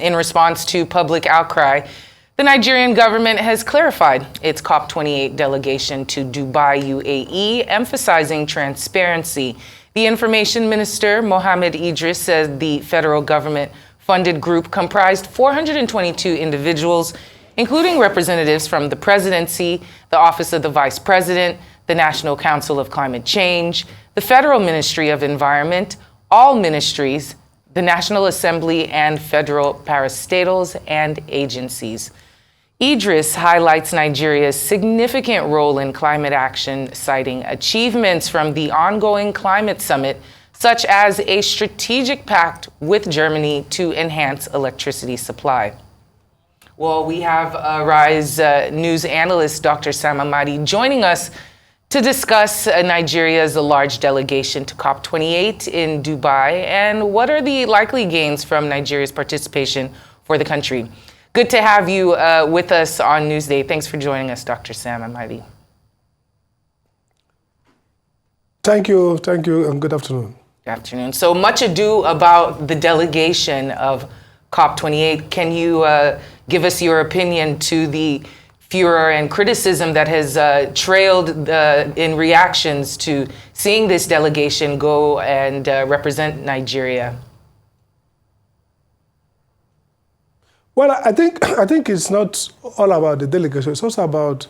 In response to public outcry, the Nigerian government has clarified its COP28 delegation to Dubai, UAE, emphasizing transparency. The information minister, Mohammed Idris, said the federal government-funded group comprised 422 individuals, including representatives from the presidency, the Office of the Vice President, the National Council of Climate Change, the Federal Ministry of Environment, all ministries, the National Assembly, and federal parastatals and agencies. Idris highlights Nigeria's significant role in climate action, citing achievements from the ongoing climate summit, such as a strategic pact with Germany to enhance electricity supply. Well, we have Rise News analyst Dr. Sam Amadi joining us to discuss Nigeria's large delegation to COP28 in Dubai and what are the likely gains from Nigeria's participation for the country. Good to have you with us on Newsday. Thanks for joining us, Dr. Sam Amadi. Thank you, and good afternoon. Good afternoon. So much ado about the delegation of COP28. Can you give us your opinion to the furor and criticism that has trailed in reactions to seeing this delegation go and represent Nigeria? Well, I think it's not all about the delegation. It's also about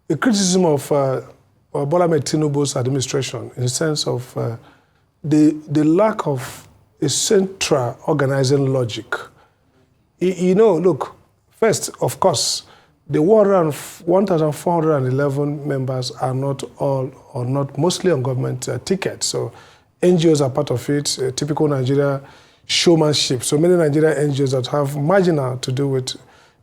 the criticism of Bola Ahmed Tinubu's administration in the sense of the lack of a central organizing logic. You know, look, first, of course, the 1,411 members are not all, or not mostly on government tickets. So NGOs are part of it, typical Nigeria showmanship. So many Nigerian NGOs that have marginal to do with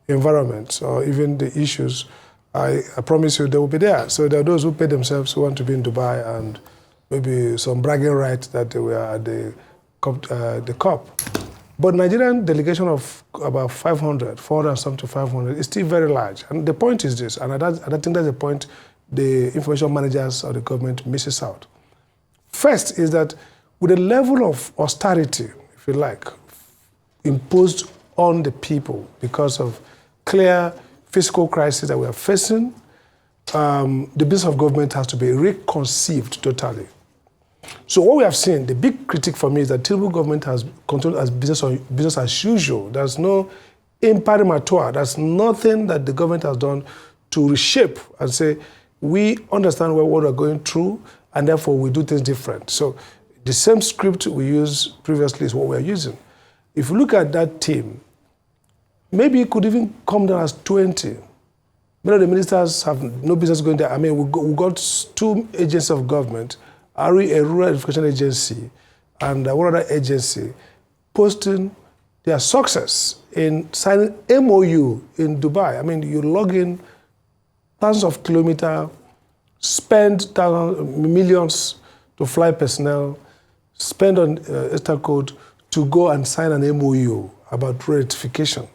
environment or even the issues, I promise you they will be there. So there are those who pay themselves who want to be in Dubai and maybe some bragging rights that they were at the COP. But Nigerian delegation of about 400 some to 500 is still very large. And the point is this, and I think that's the point the information managers of the government misses out. First is that with the level of austerity, if you like, imposed on the people because of clear fiscal crisis that we are facing, the business of government has to be reconceived totally. So what we have seen, the big critique for me is that Tinubu government has controlled as business as usual. There's no imprimatur. There's nothing that the government has done to reshape and say, we understand what we're going through, and therefore we do things different. So the same script we used previously is what we're using. If you look at that team, maybe it could even come down as 20. Many of the ministers have no business going there. I mean, we got two agencies of government, a rural education agency and one other agency, posting their success in signing MOU in Dubai. I mean, you log in thousands of kilometers, spend millions to fly personnel, spend on extra code to go and sign an MOU about ratification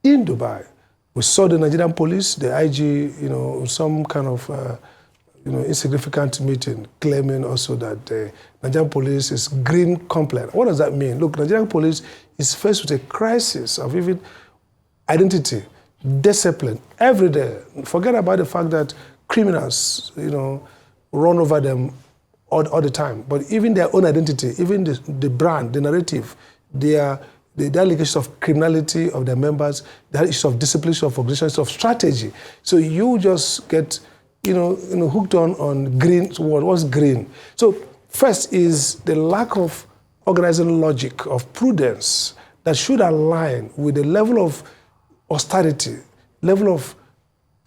in Dubai. We saw the Nigerian police, the IG, some kind of insignificant meeting claiming also that the Nigerian police is green compliant. What does that mean? Look, Nigerian police is faced with a crisis of even identity, discipline, every day. Forget about the fact that criminals, run over them all the time. But even their own identity, even the brand, the narrative, the allegations of criminality of their members, the issues of discipline, of organization, of strategy. So you just get hooked on green. What's green? So first is the lack of organizing logic, of prudence that should align with the level of austerity, level of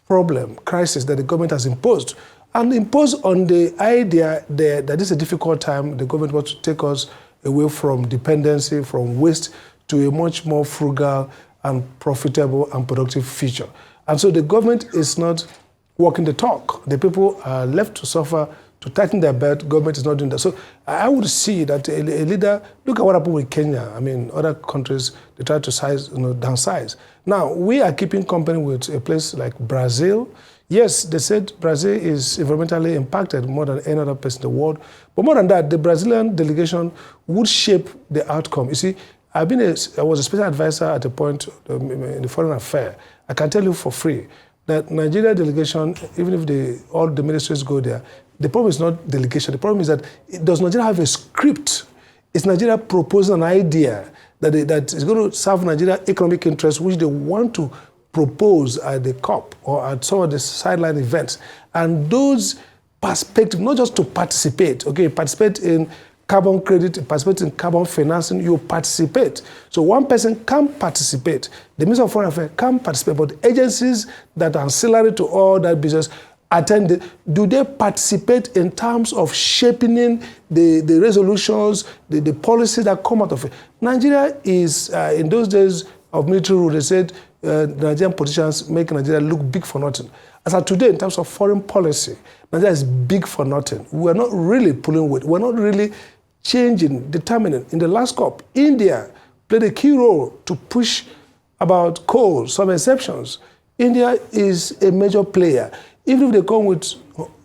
problem, crisis that the government has imposed. And imposed on the idea that this is a difficult time, the government wants to take us away from dependency, from waste, to a much more frugal and profitable and productive future. And so the government is not walking the talk. The people are left to suffer, to tighten their belt. Government is not doing that. So I would see that a leader, look at what happened with Kenya. I mean, other countries, they try to downsize. Now, we are keeping company with a place like Brazil. Yes, they said Brazil is environmentally impacted more than any other place in the world. But more than that, the Brazilian delegation would shape the outcome. You see, I was a special advisor at a point in the foreign affairs. I can tell you for free that Nigeria delegation, even if all the ministries go there, the problem is not delegation. The problem is that does Nigeria have a script? Is Nigeria proposing an idea that is going to serve Nigeria economic interests, which they want to propose at the COP or at some of the sideline events? And those perspectives, not just to participate, okay, participate in carbon credit, participate in carbon financing, you participate. So one person can participate. The Minister of Foreign Affairs can participate, but agencies that are ancillary to all that business attend, do they participate in terms of shaping the resolutions, the policy that come out of it? Nigeria is, in those days of military rule, they said Nigerian politicians make Nigeria look big for nothing. As of today, in terms of foreign policy, Nigeria is big for nothing. We're not really pulling weight. We're not really changing, determining. In the last COP, India played a key role to push about coal, some exceptions. India is a major player. Even if they come with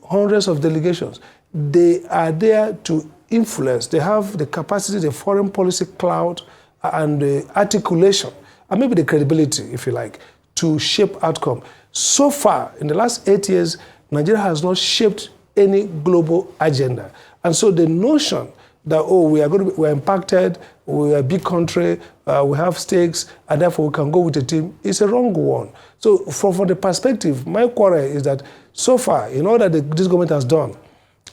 hundreds of delegations, they are there to influence. They have the capacity, the foreign policy clout, and the articulation, and maybe the credibility, if you like, to shape outcome. So far, in the last 8 years, Nigeria has not shaped any global agenda. And so the notion that, oh, we're impacted, we're a big country, we have stakes, and therefore we can go with a team, is a wrong one. So from the perspective, my quarrel is that so far, in all that this government has done,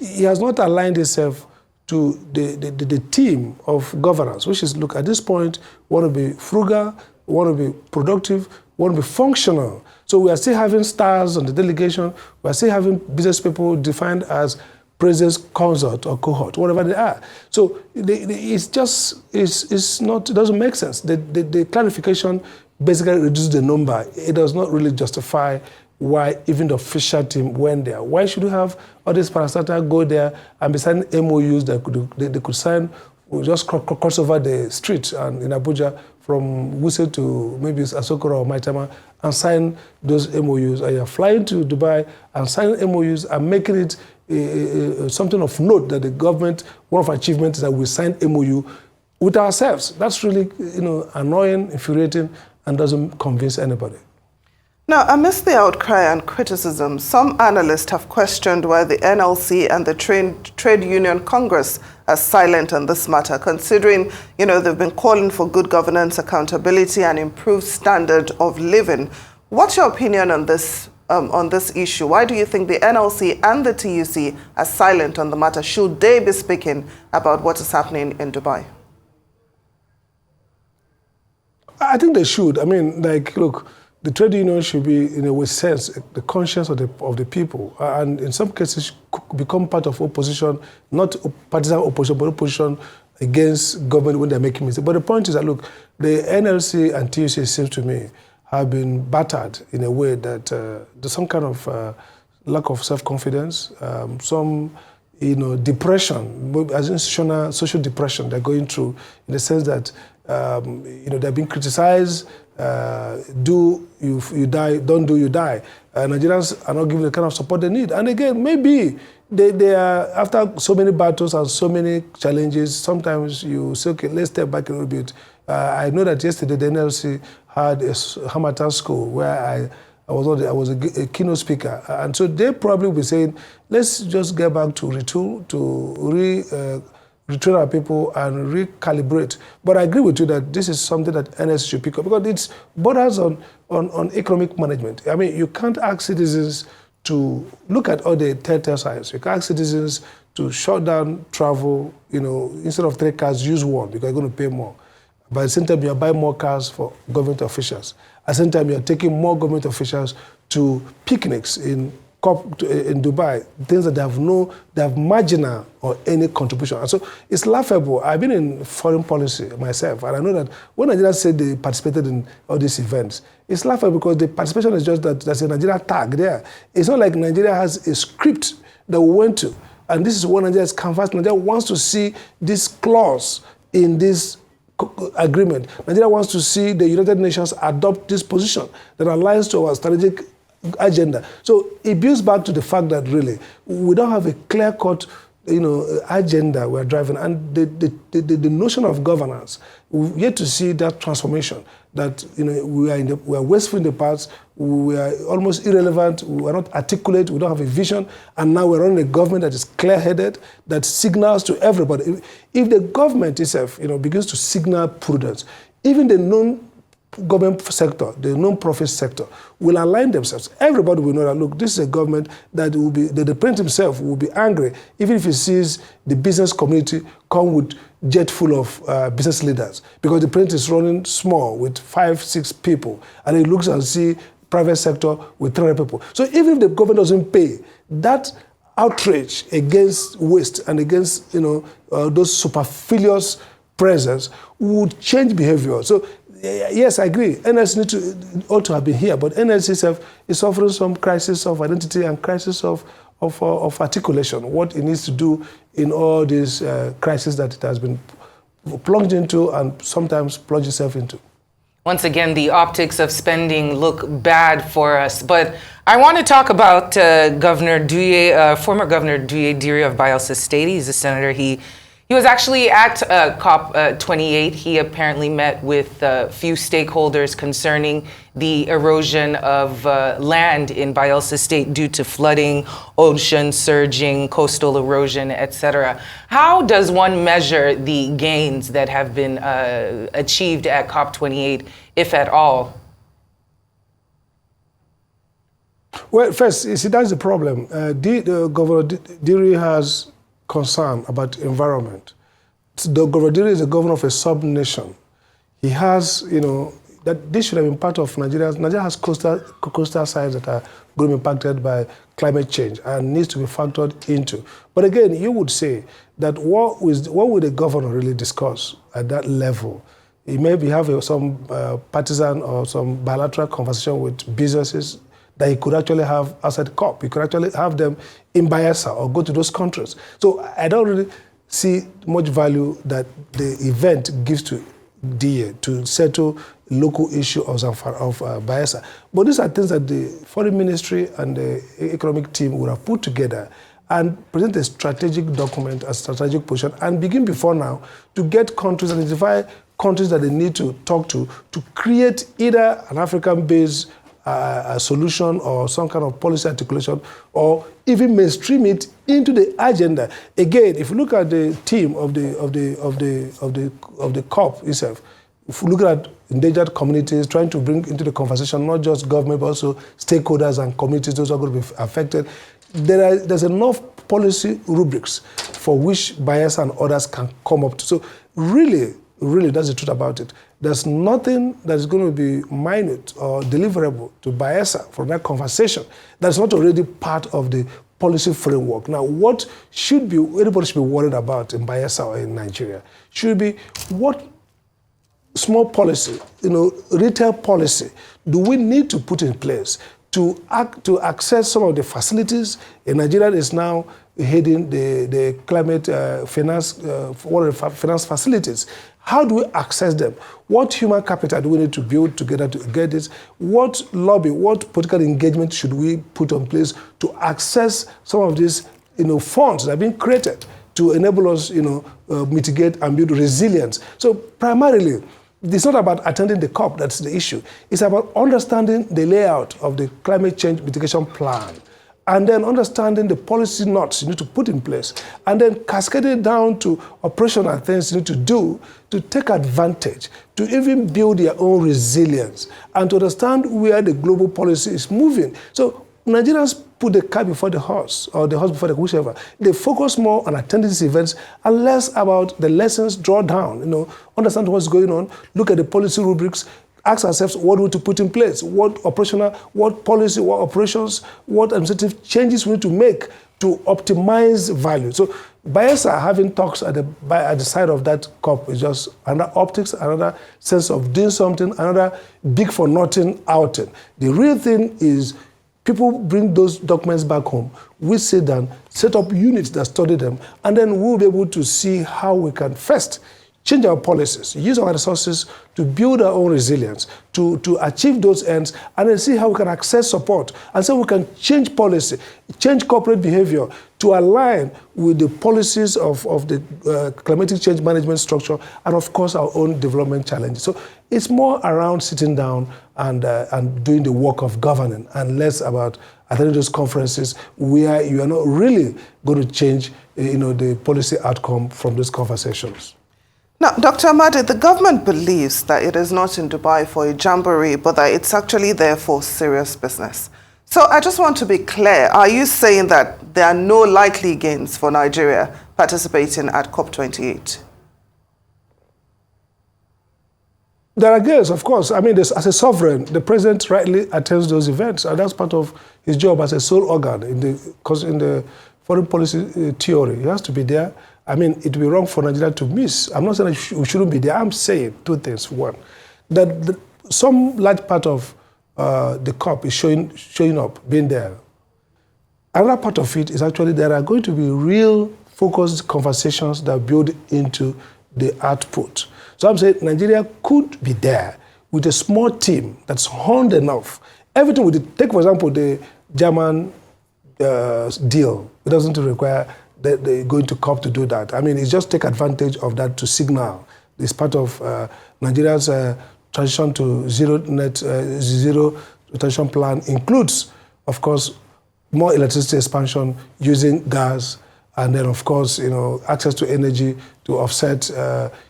it has not aligned itself to the team of governance, which is, look, at this point, we want to be frugal, we want to be productive, we want to be functional. So we are still having stars on the delegation, we are still having business people defined as president's consort or cohort, whatever they are. So it's not, it doesn't make sense. The clarification basically reduces the number. It does not really justify why even the official team went there. Why should we have all these parastatals go there and be signing MOUs that they could sign, just cross over the street and in Abuja from Wuse to maybe Asokoro or Maitama and sign those MOUs. And you're flying to Dubai and signing MOUs and making it something of note that the government, one of our achievements is that we signed MOU with ourselves. That's really, annoying, infuriating, and doesn't convince anybody. Now, amidst the outcry and criticism, some analysts have questioned why the NLC and the Trade Union Congress are silent on this matter, considering, they've been calling for good governance, accountability, and improved standard of living. What's your opinion on this issue? Why do you think the NLC and the TUC are silent on the matter? Should they be speaking about what is happening in Dubai? I think they should. I mean, look, the trade union should be, in a sense, the conscience of the people, and in some cases become part of opposition, not partisan opposition, but opposition against government when they're making mistakes. But the point is that, look, the NLC and TUC, it seems to me, have been battered in a way that there's some kind of lack of self-confidence, some depression, as institutional social depression they're going through, in the sense that they're being criticized. Do you die? Don't do, you die. Nigerians are not given the kind of support they need. And again, maybe they are, after so many battles and so many challenges, sometimes you say, okay, let's step back a little bit. I know that yesterday the NLC had a Hamatan school where I was a keynote speaker. And so they probably will be saying, let's just get back to retool, to retrain our people and recalibrate. But I agree with you that this is something that NS should pick up because it borders on economic management. I mean, you can't ask citizens to look at all the telltale signs. You can't ask citizens to shut down travel, instead of 3 cars, use 1 because you're going to pay more. But at the same time, you're buying more cars for government officials. At the same time, you're taking more government officials to picnics in Dubai, things that they have marginal or any contribution. And so it's laughable. I've been in foreign policy myself, and I know that when Nigeria said they participated in all these events, it's laughable because the participation is just that there's a Nigeria tag there. It's not like Nigeria has a script that we went to, and this is what Nigeria has canvassed. Nigeria wants to see this clause in this agreement. Nigeria wants to see the United Nations adopt this position that aligns to our strategic agenda. So it builds back to the fact that really we don't have a clear-cut agenda we're driving, and the notion of governance. We've yet to see that transformation. That we are wasteful in the past. We are almost irrelevant. We are not articulate. We don't have a vision, and now we're running a government that is clear-headed, that signals to everybody. If the government itself, begins to signal prudence, even the non-government sector, the non-profit sector, will align themselves. Everybody will know that, look, this is a government that will be, the president himself will be angry, even if he sees the business community come with jet full of business leaders, because the president is running small with 5-6 people, and he looks and see private sector with 300 people. So even if the government doesn't pay, that outrage against waste and against those superfluous presence would change behavior. So yes, I agree. NLC ought to have been here, but NLC itself is suffering some crisis of identity and crisis of articulation, what it needs to do in all these crises that it has been plunged into and sometimes plunged itself into. Once again, the optics of spending look bad for us. But I want to talk about Governor Duye, former Governor Duye Diri of Bayelsa State. He's a senator. He was actually at COP28. He apparently met with a few stakeholders concerning the erosion of land in Bayelsa State due to flooding, ocean surging, coastal erosion, etc. How does one measure the gains that have been achieved at COP28, if at all? Well, first, you see, that's the problem. Governor Diri has concern about environment. The Governor Diri is the governor of a sub-nation. He has, that this should have been part of Nigeria. Nigeria has coastal sites that are going to be impacted by climate change and needs to be factored into. But again, you would say that what would a governor really discuss at that level? He maybe have some partisan or some bilateral conversation with businesses that he could actually have outside COP. He could actually have them in Bayelsa or go to those countries. So I don't really see much value that the event gives to DA to settle local issue of Bayelsa. But these are things that the foreign ministry and the economic team would have put together and present a strategic document, a strategic position, and begin before now to get countries, identify countries that they need to talk to create either an African-based a solution or some kind of policy articulation, or even mainstream it into the agenda. Again, if you look at the theme of the COP itself, if you look at endangered communities, trying to bring into the conversation not just government but also stakeholders and communities, those are going to be affected. There's enough policy rubrics for which Bayelsa and others can come up to. So really, that's the truth about it. There's nothing that is going to be minute or deliverable to Bayelsa from that conversation that's not already part of the policy framework. Now, what everybody should be worried about in Bayelsa or in Nigeria should be what small policy, retail policy do we need to put in place to access some of the facilities. In Nigeria is now heading the climate finance, one of the finance facilities. How do we access them? What human capital do we need to build together to get this? What lobby, what political engagement should we put in place to access some of these funds that are being created to enable us mitigate and build resilience? So primarily, it's not about attending the COP, that's the issue. It's about understanding the layout of the climate change mitigation plan, and then understanding the policy knots you need to put in place, and then cascading down to operational things you need to do to take advantage, to even build their own resilience, and to understand where the global policy is moving. So Nigerians put the cart before the horse, or the horse before the whichever. They focus more on attending these events and less about the lessons draw down, understand what's going on, look at the policy rubrics, ask ourselves what we need to put in place, what operational, what policy, what operations, what administrative changes we need to make to optimize value. So Bayelsa having talks at the side of that COP is just another optics, another sense of doing something, another big for nothing outing. The real thing is people bring those documents back home. We sit down, set up units that study them, and then we'll be able to see how we can first change our policies, use our resources to build our own resilience, to achieve those ends, and then see how we can access support, and so we can change policy, change corporate behavior to align with the policies of the climatic change management structure and, of course, our own development challenges. So it's more around sitting down and doing the work of governing and less about attending those conferences where you are not really going to change the policy outcome from those conversations. Now, Dr. Amadi, the government believes that it is not in Dubai for a jamboree, but that it's actually there for serious business. So I just want to be clear. Are you saying that there are no likely gains for Nigeria participating at COP28? There are gains, of course. I mean, as a sovereign, the president rightly attends those events, and that's part of his job as a sole organ in the foreign policy theory. He has to be there. I mean, it would be wrong for Nigeria to miss. I'm not saying we shouldn't be there. I'm saying two things. One, that some large part of the COP is showing up, being there. Another part of it is actually there are going to be real focused conversations that build into the output. So I'm saying Nigeria could be there with a small team that's honed enough. Everything we did, take for example the German deal. It doesn't require that they go into COP to do that. I mean, it's just take advantage of that to signal. It's part of Nigeria's transition to zero transition plan includes, of course, more electricity expansion using gas, and then, of course, access to energy to offset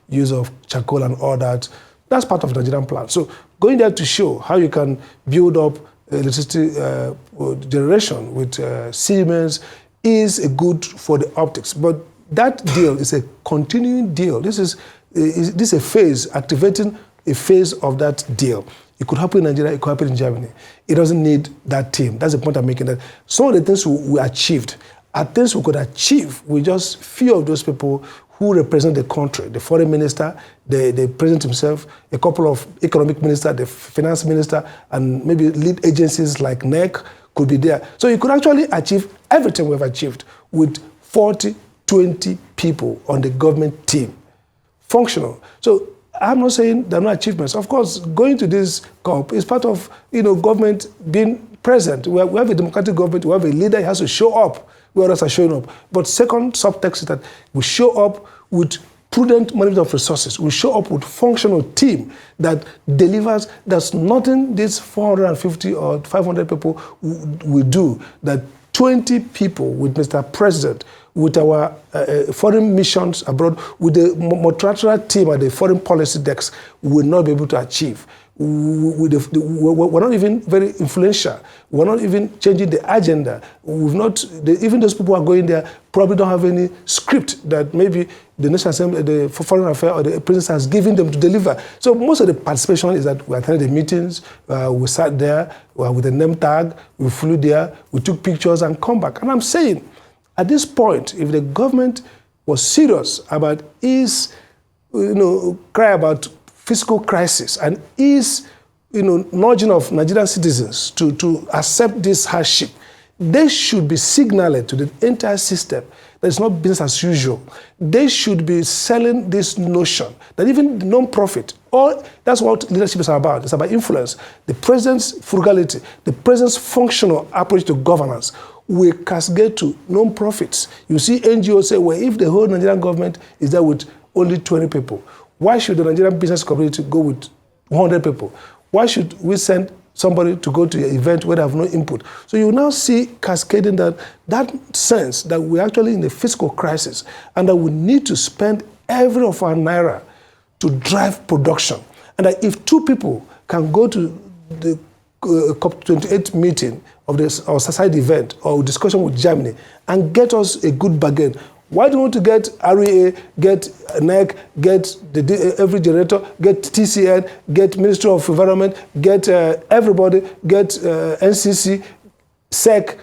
use of charcoal and all that. That's part of the Nigerian plan. So going there to show how you can build up electricity generation with Siemens is good for the optics. But that deal is a continuing deal. This is a phase, activating a phase of that deal. It could happen in Nigeria, it could happen in Germany. It doesn't need that team. That's the point I'm making. That some of the things we achieved are things we could achieve with just few of those people who represent the country, the foreign minister, the president himself, a couple of economic ministers, the finance minister, and maybe lead agencies like NEC could be there. So you could actually achieve everything we've achieved with 40, 20 people on the government team, functional. So I'm not saying there are no achievements. Of course, going to this COP is part of government being present. We have a democratic government, we have a leader, he has to show up where others are showing up. But second subtext is that we show up with prudent management of resources. We show up with functional team that delivers. There's nothing these 450 or 500 people will do that 20 people with Mr. President, with our foreign missions abroad, with the multilateral team at the foreign policy desk, will not be able to achieve. We're not even very influential. We're not even changing the agenda. Even those people who are going there probably don't have any script that maybe the National Assembly, the Foreign Affairs, or the President has given them to deliver. So most of the participation is that we attended the meetings, we sat there with a name tag, we flew there, we took pictures and come back. And I'm saying, at this point, if the government was serious about its cry about fiscal crisis and is nudging of Nigerian citizens to accept this hardship, they should be signaling to the entire system that it's not business as usual. They should be selling this notion that even the non-profit, that's what leadership is about. It's about influence. The president's frugality, the president's functional approach to governance will cascade to non-profits. You see NGOs say, well, if the whole Nigerian government is there with only 20 people, why should the Nigerian business community go with 100 people? Why should we send somebody to go to an event where they have no input? So you now see cascading that sense that we're actually in a fiscal crisis and that we need to spend every of our naira to drive production. And that if two people can go to the COP28 meeting of this or society event or discussion with Germany and get us a good bargain, why do you want to get REA, get NEC, get every generator, get TCN, get Ministry of Environment, get everybody, get NCC, SEC,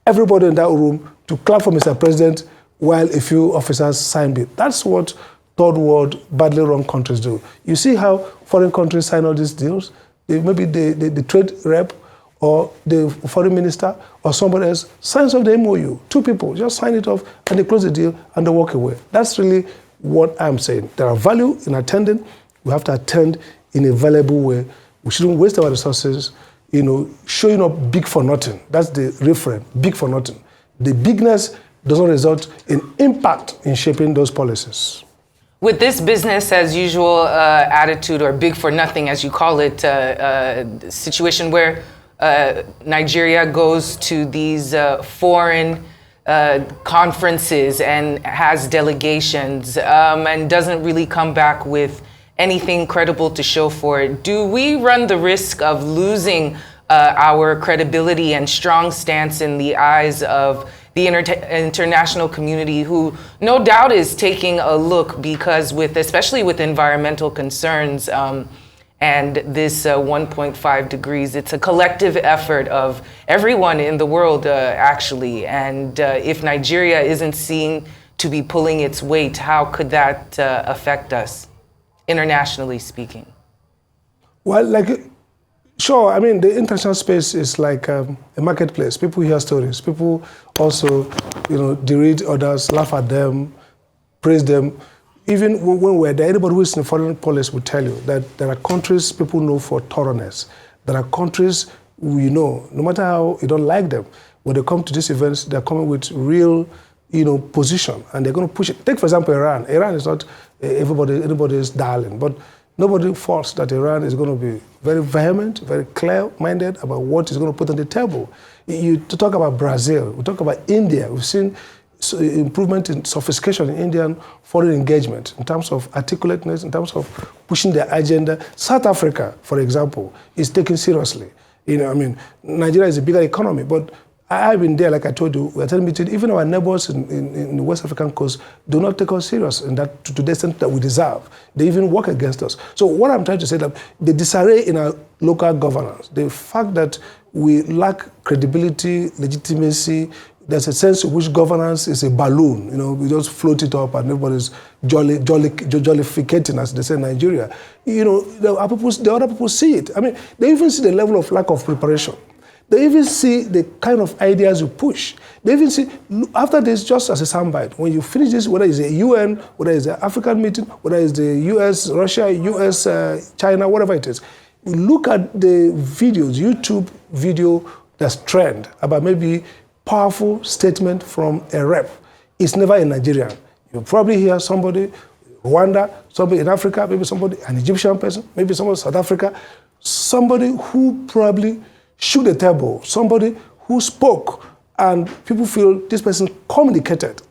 everybody in that room to clap for Mr. President while a few officers sign it? That's what third world, badly run countries do. You see how foreign countries sign all these deals? Maybe the trade rep or the foreign minister or somebody else signs off the MOU. Two people just sign it off and they close the deal and they walk away. That's really what I'm saying. There are value in attending. We have to attend in a valuable way. We shouldn't waste our resources, showing up big for nothing. That's the refrain, big for nothing. The bigness does not result in impact in shaping those policies. With this business as usual attitude, or big for nothing as you call it, situation where Nigeria goes to these foreign conferences and has delegations and doesn't really come back with anything credible to show for it, do we run the risk of losing our credibility and strong stance in the eyes of the international community, who no doubt is taking a look, because especially with environmental concerns and this 1.5 degrees, it's a collective effort of everyone in the world, actually. And if Nigeria isn't seen to be pulling its weight, how could that affect us, internationally speaking? Well, sure, I mean, the international space is like a marketplace. People hear stories. People also, deride others, laugh at them, praise them. Even when we're there, anybody who is in foreign policy will tell you that there are countries people know for thoroughness. There are countries no matter how you don't like them, when they come to these events, they're coming with real, position, and they're going to push it. Take, for example, Iran. Iran is not anybody's darling, but nobody faults that Iran is going to be very vehement, very clear-minded about what is going to put on the table. To talk about Brazil, we talk about India. We've seen improvement in sophistication in Indian foreign engagement in terms of articulateness, in terms of pushing their agenda. South Africa, for example, is taken seriously. Nigeria is a bigger economy, but I've been there, like I told you, we're telling me even our neighbors in the West African coast do not take us serious in that, to the extent that we deserve. They even work against us. So what I'm trying to say is that the disarray in our local governance, the fact that we lack credibility, legitimacy, there's a sense in which governance is a balloon. We just float it up and everybody's jollificating, as they say in Nigeria. The other people see it. I mean, they even see the level of lack of preparation. They even see the kind of ideas you push. They even see, after this, just as a soundbite, when you finish this, whether it's a UN, whether it's an African meeting, whether it's the US, Russia, US, China, whatever it is, you look at the videos, YouTube video that's trend about maybe powerful statement from a rep. It's never a Nigerian. You probably hear somebody, Rwanda, somebody in Africa, maybe somebody, an Egyptian person, maybe somebody in South Africa, somebody who probably shook the table, somebody who spoke, and people feel this person communicated,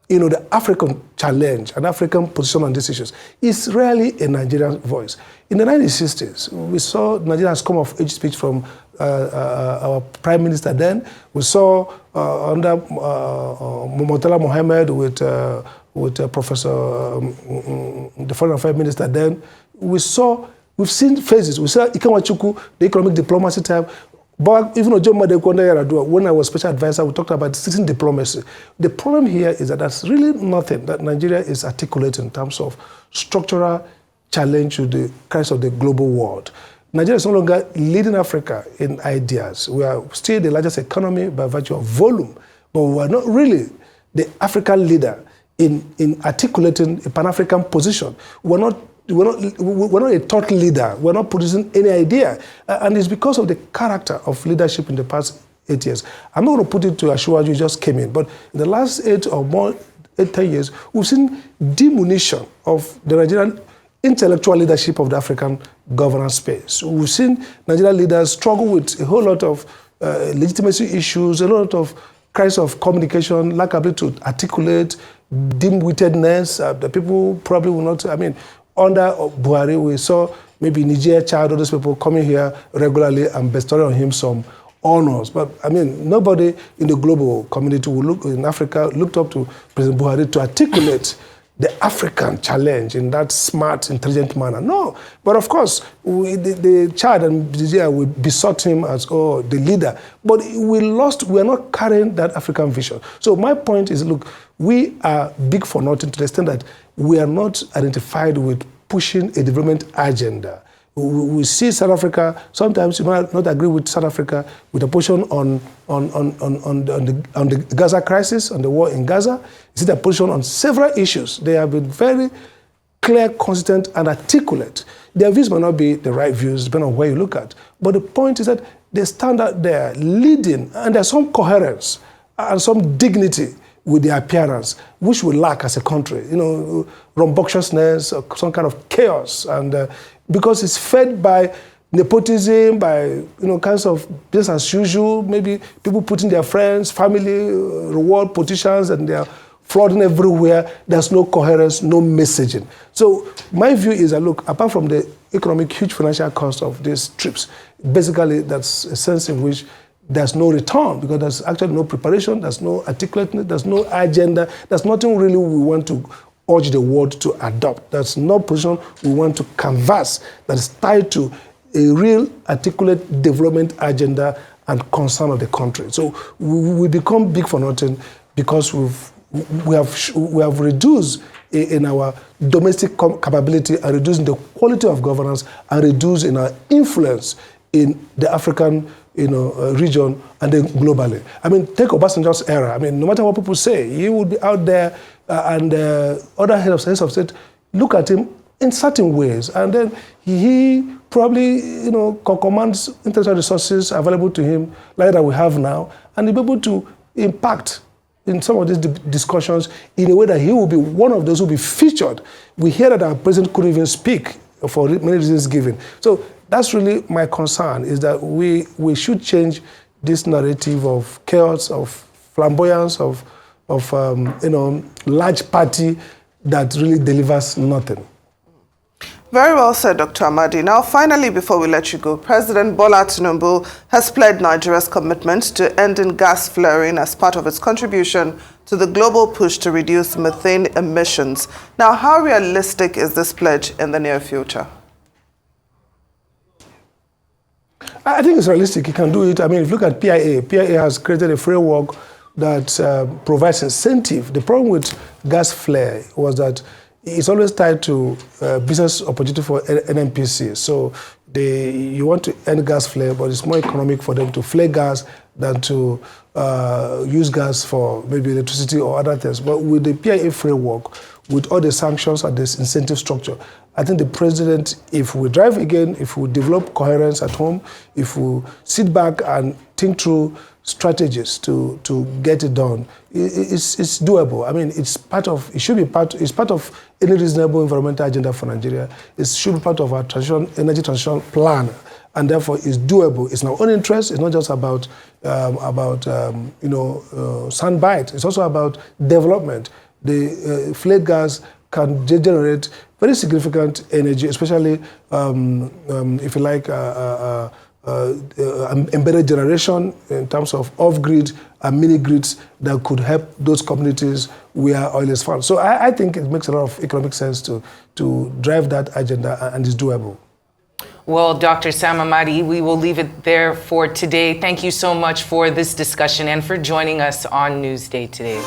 the African challenge, an African position on these issues. It's rarely a Nigerian voice. In the 1960s, we saw Nigeria has come of age speech from our prime minister then. We saw under Murtala Mohammed with Professor, the foreign affairs minister then. We've seen phases. We saw Ikenwachukwu, the economic diplomacy type. But even though when I was special advisor, we talked about citizen diplomacy. The problem here is that there's really nothing that Nigeria is articulating in terms of structural challenge to the crisis of the global world. Nigeria is no longer leading Africa in ideas. We are still the largest economy by virtue of volume, but we are not really the African leader in articulating a Pan-African position. We're not a thought leader. We're not producing any idea. And it's because of the character of leadership in the past 8 years. I'm not going to put it to Ashua, you just came in, but in the last 10 years, we've seen diminution of the Nigerian intellectual leadership of the African governance space. We've seen Nigerian leaders struggle with a whole lot of legitimacy issues, a lot of crisis of communication, lack of ability to articulate, dim-wittedness. The people probably will not, under Buhari, we saw maybe Niger, Chad, all those people coming here regularly and bestowing on him some honors. But nobody in the global community in Africa looked up to President Buhari to articulate the African challenge in that smart, intelligent manner. No. But of course, the Chad and Nigeria, we besought him as the leader. But we are not carrying that African vision. So my point is, look, we are big for nothing to the extent that we are not identified with pushing a development agenda. We see South Africa, sometimes you might not agree with South Africa with a position on the Gaza crisis, on the war in Gaza. You see their position on several issues. They have been very clear, consistent, and articulate. Their views may not be the right views, depending on where you look at. But the point is that they stand out there leading, and there's some coherence and some dignity with their appearance, which we lack as a country. Rambunctiousness, some kind of chaos, and because it's fed by nepotism, by kinds of business as usual, maybe people putting their friends, family, reward politicians, and they're flooding everywhere. There's no coherence, no messaging. So my view is that, look, apart from the economic, huge financial cost of these trips, basically that's a sense in which there's no return, because there's actually no preparation, there's no articulateness, there's no agenda, there's nothing really we want to urge the world to adopt. There's no position we want to canvass that is tied to a real articulate development agenda and concern of the country. So we become big for nothing because we have reduced in our domestic capability and reduced in the quality of governance and reduced in our influence in the African region and then globally. I mean, take Obasanjo's era. I mean, no matter what people say, he would be out there and other heads of state look at him in certain ways, and then he probably commands intellectual resources available to him like that we have now, and he'll be able to impact in some of these discussions in a way that he will be one of those who will be featured. We hear that our president couldn't even speak for many reasons given. So that's really my concern, is that we should change this narrative of chaos, of flamboyance, of large party that really delivers nothing. Very well said, Dr. Amadi. Now, finally, before we let you go, President Bola Tinubu has pledged Nigeria's commitment to ending gas flaring as part of its contribution to the global push to reduce methane emissions. Now, how realistic is this pledge in the near future? I think it's realistic. He can do it. I mean, if you look at PIA, PIA has created a framework that provides incentive. The problem with gas flare was that it's always tied to business opportunity for NNPC. So you want to end gas flare, but it's more economic for them to flare gas than to use gas for maybe electricity or other things. But with the PIA framework, with all the sanctions and this incentive structure, I think the president, if we drive again, if we develop coherence at home, if we sit back and think through strategies to get it done, it's doable. I mean, it's part of any reasonable environmental agenda for Nigeria. It should be part of our energy transition plan, and therefore it's doable. It's in our own interest. It's not just about soundbite. It's also about development. The flare gas can generate very significant energy, especially if you like embedded generation in terms of off-grid and mini-grids that could help those communities where oil is found. So I think it makes a lot of economic sense to drive that agenda, and it's doable. Well, Dr. Sam Amadi, we will leave it there for today. Thank you so much for this discussion and for joining us on Newsday today.